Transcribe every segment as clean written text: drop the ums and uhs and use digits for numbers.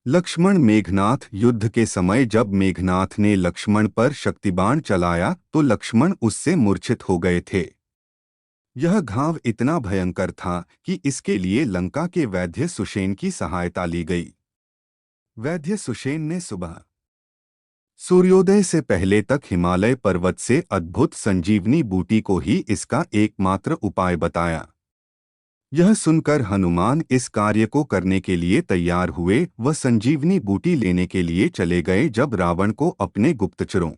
लक्ष्मण मेघनाथ युद्ध के समय जब मेघनाथ ने लक्ष्मण पर शक्तिबाण चलाया तो लक्ष्मण उससे मूर्छित हो गए थे। यह घाव इतना भयंकर था कि इसके लिए लंका के वैद्य सुषेण की सहायता ली गई। वैद्य सुषेण ने सुबह सूर्योदय से पहले तक हिमालय पर्वत से अद्भुत संजीवनी बूटी को ही इसका एकमात्र उपाय बताया। यह सुनकर हनुमान इस कार्य को करने के लिए तैयार हुए व संजीवनी बूटी लेने के लिए चले गए। जब रावण को अपने गुप्तचरों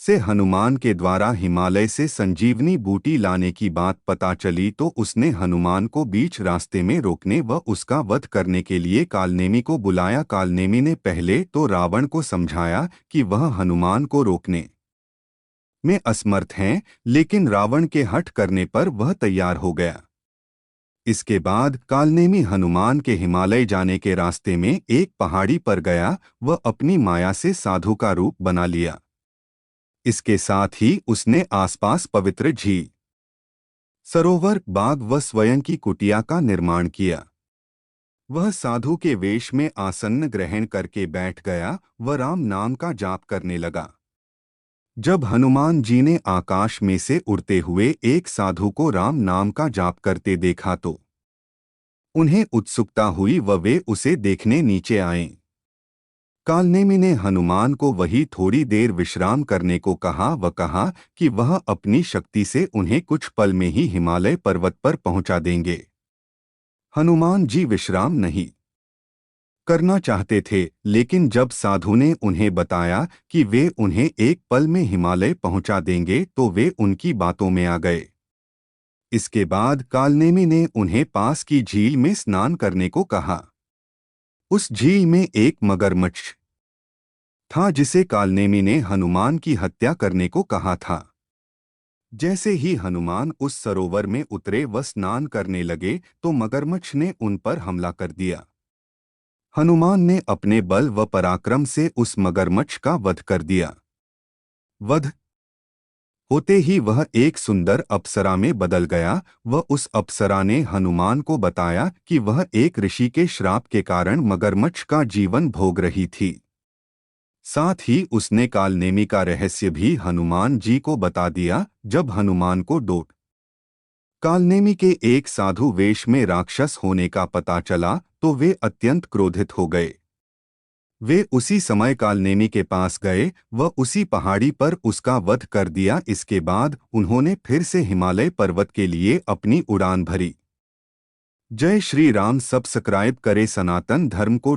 से हनुमान के द्वारा हिमालय से संजीवनी बूटी लाने की बात पता चली तो उसने हनुमान को बीच रास्ते में रोकने व उसका वध करने के लिए कालनेमी को बुलाया। कालनेमी ने पहले तो रावण को समझाया कि वह हनुमान को रोकने में असमर्थ हैं, लेकिन रावण के हठ करने पर वह तैयार हो गया। इसके बाद कालनेमी हनुमान के हिमालय जाने के रास्ते में एक पहाड़ी पर गया व अपनी माया से साधु का रूप बना लिया। इसके साथ ही उसने आसपास पवित्र झील, सरोवर, बाग व स्वयं की कुटिया का निर्माण किया। वह साधु के वेश में आसन ग्रहण करके बैठ गया व राम नाम का जाप करने लगा। जब हनुमान जी ने आकाश में से उड़ते हुए एक साधु को राम नाम का जाप करते देखा तो उन्हें उत्सुकता हुई व वे उसे देखने नीचे आए। कालनेमी ने हनुमान को वही थोड़ी देर विश्राम करने को कहा व कहा कि वह अपनी शक्ति से उन्हें कुछ पल में ही हिमालय पर्वत पर पहुंचा देंगे। हनुमान जी विश्राम नहीं करना चाहते थे, लेकिन जब साधु ने उन्हें बताया कि वे उन्हें एक पल में हिमालय पहुंचा देंगे तो वे उनकी बातों में आ गए। इसके बाद कालनेमी ने उन्हें पास की झील में स्नान करने को कहा। उस झील में एक मगरमच्छ था जिसे कालनेमी ने हनुमान की हत्या करने को कहा था। जैसे ही हनुमान उस सरोवर में उतरे व स्नान करने लगे तो मगरमच्छ ने उन पर हमला कर दिया। हनुमान ने अपने बल व पराक्रम से उस मगरमच्छ का वध कर दिया। वध होते ही वह एक सुंदर अप्सरा में बदल गया व उस अप्सरा ने हनुमान को बताया कि वह एक ऋषि के श्राप के कारण मगरमच्छ का जीवन भोग रही थी। साथ ही उसने कालनेमी का रहस्य भी हनुमान जी को बता दिया। जब हनुमान को डोट कालनेमी के एक साधु वेश में राक्षस होने का पता चला तो वे अत्यंत क्रोधित हो गए। वे उसी समय कालनेमी के पास गए व उसी पहाड़ी पर उसका वध कर दिया। इसके बाद उन्होंने फिर से हिमालय पर्वत के लिए अपनी उड़ान भरी। जय श्री राम। सब्सक्राइब करें सनातन धर्म को।